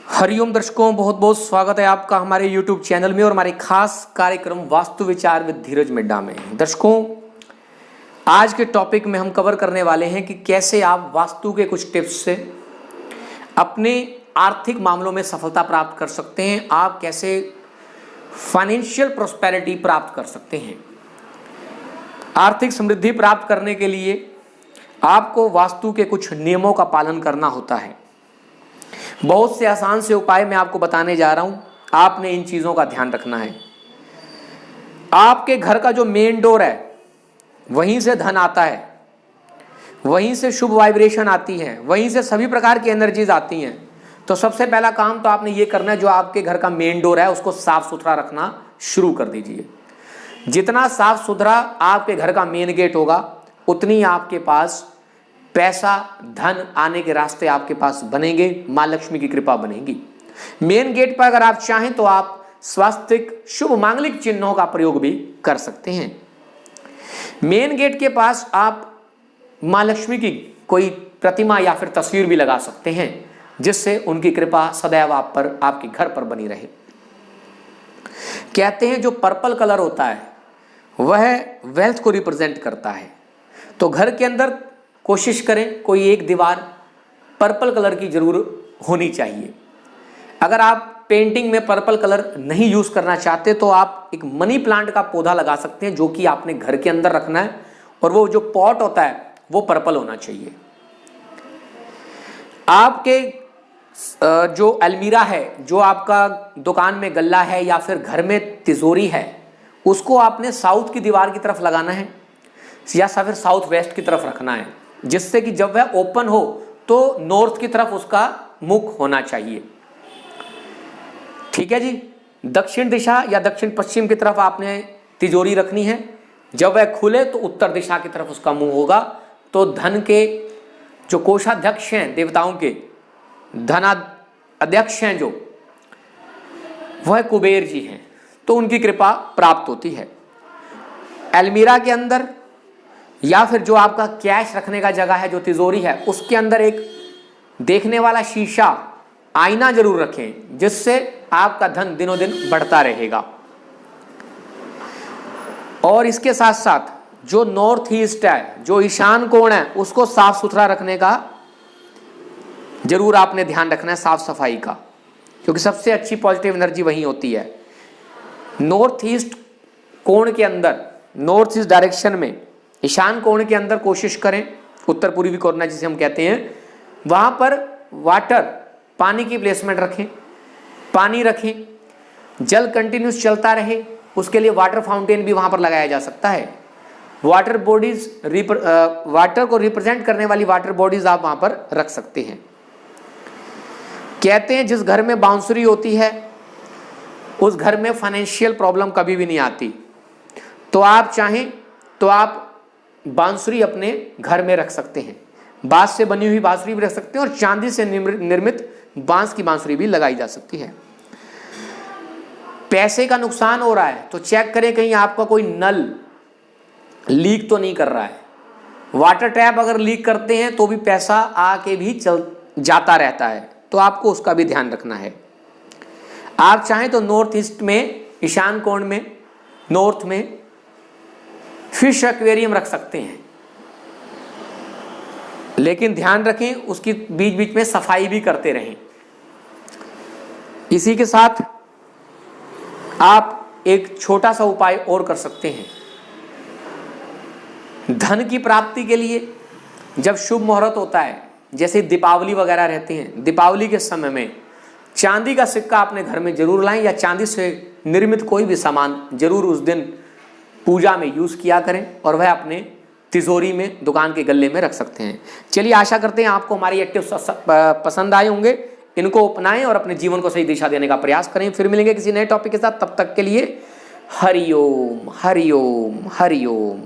हरिओम दर्शकों, बहुत बहुत स्वागत है आपका हमारे YouTube चैनल में और हमारे खास कार्यक्रम वास्तु विचार विद धीरज मिड्डा में। दर्शकों, आज के टॉपिक में हम कवर करने वाले हैं कि कैसे आप वास्तु के कुछ टिप्स से अपने आर्थिक मामलों में सफलता प्राप्त कर सकते हैं। आप कैसे फाइनेंशियल प्रॉस्पेरिटी प्राप्त कर सकते हैं। आर्थिक समृद्धि प्राप्त करने के लिए आपको वास्तु के कुछ नियमों का पालन करना होता है। बहुत से आसान से उपाय मैं आपको बताने जा रहा हूं। आपने इन चीजों का ध्यान रखना है। आपके घर का जो मेन डोर है, वहीं से धन आता है, वहीं से शुभ वाइब्रेशन आती है, वहीं से सभी प्रकार की एनर्जीज आती हैं। तो सबसे पहला काम तो आपने ये करना है, जो आपके घर का मेन डोर है उसको साफ सुथरा रखना शुरू कर दीजिए। जितना साफ सुथरा आपके घर का मेन गेट होगा, उतनी आपके पास पैसा धन आने के रास्ते आपके पास बनेंगे, मां लक्ष्मी की कृपा बनेगी। मेन गेट पर अगर आप चाहें तो आप स्वास्तिक शुभ मांगलिक चिन्हों का प्रयोग भी कर सकते हैं। मेन गेट के पास आप मां लक्ष्मी की कोई प्रतिमा या फिर तस्वीर भी लगा सकते हैं, जिससे उनकी कृपा सदैव आप पर, आपके घर पर बनी रहे। कहते हैं जो पर्पल कलर होता है वह वेल्थ को रिप्रेजेंट करता है। तो घर के अंदर कोशिश करें कोई एक दीवार पर्पल कलर की जरूर होनी चाहिए। अगर आप पेंटिंग में पर्पल कलर नहीं यूज करना चाहते तो आप एक मनी प्लांट का पौधा लगा सकते हैं, जो कि आपने घर के अंदर रखना है, और वो जो पॉट होता है वो पर्पल होना चाहिए। आपके जो अलमीरा है, जो आपका दुकान में गल्ला है या फिर घर में तिजोरी है, उसको आपने साउथ की दीवार की तरफ लगाना है या फिर साउथ वेस्ट की तरफ रखना है, जिससे कि जब वह ओपन हो तो नॉर्थ की तरफ उसका मुख होना चाहिए। ठीक है जी। दक्षिण दिशा या दक्षिण पश्चिम की तरफ आपने तिजोरी रखनी है। जब वह खुले तो उत्तर दिशा की तरफ उसका मुंह होगा। तो धन के जो कोषाध्यक्ष हैं, देवताओं के धनाध्यक्ष हैं, जो वह कुबेर जी हैं, तो उनकी कृपा प्राप्त होती है। अलमीरा के अंदर या फिर जो आपका कैश रखने का जगह है, जो तिजोरी है, उसके अंदर एक देखने वाला शीशा, आईना जरूर रखें, जिससे आपका धन दिनों दिन बढ़ता रहेगा। और इसके साथ साथ जो नॉर्थ ईस्ट है, जो ईशान कोण है, उसको साफ सुथरा रखने का जरूर आपने ध्यान रखना है, साफ सफाई का, क्योंकि सबसे अच्छी पॉजिटिव एनर्जी वहीं होती है। नॉर्थ ईस्ट कोण के अंदर, नॉर्थ ईस्ट डायरेक्शन में, ईशान कोण के अंदर कोशिश करें, उत्तर पूर्वी कोना जिसे हम कहते हैं, वहां पर वाटर, पानी की प्लेसमेंट रखें, पानी रखें, जल कंटिन्यूस चलता रहे। उसके लिए वाटर फाउंटेन भी वहां पर लगाया जा सकता है। वाटर बॉडीज, वाटर को रिप्रेजेंट करने वाली वाटर बॉडीज आप वहां पर रख सकते हैं। कहते हैं जिस घर में बांसुरी होती है उस घर में फाइनेंशियल प्रॉब्लम कभी भी नहीं आती। तो आप चाहें तो आप बांसुरी अपने घर में रख सकते हैं। बांस से बनी हुई बांसुरी भी रख सकते हैं और चांदी से निर्मित बांस की बांसुरी भी लगाई जा सकती है। पैसे का नुकसान हो रहा है तो चेक करें कहीं आपका कोई नल लीक तो नहीं कर रहा है। वाटर टैप अगर लीक करते हैं तो भी पैसा आके भी चल जाता रहता है, तो आपको उसका भी ध्यान रखना है। आप चाहें तो नॉर्थ ईस्ट में, ईशान कोण में, नॉर्थ में फिश एक्वेरियम रख सकते हैं, लेकिन ध्यान रखें उसकी बीच बीच में सफाई भी करते रहें। इसी के साथ आप एक छोटा सा उपाय और कर सकते हैं। धन की प्राप्ति के लिए जब शुभ मुहूर्त होता है, जैसे दीपावली वगैरह रहते हैं, दीपावली के समय में चांदी का सिक्का अपने घर में जरूर लाएं, या चांदी से निर्मित कोई भी सामान जरूर उस दिन पूजा में यूज किया करें, और वह अपने तिजोरी में, दुकान के गल्ले में रख सकते हैं। चलिए, आशा करते हैं आपको हमारी ये टिप्स पसंद आए होंगे। इनको अपनाएं और अपने जीवन को सही दिशा देने का प्रयास करें। फिर मिलेंगे किसी नए टॉपिक के साथ, तब तक के लिए हरिओम हरिओम हरिओम।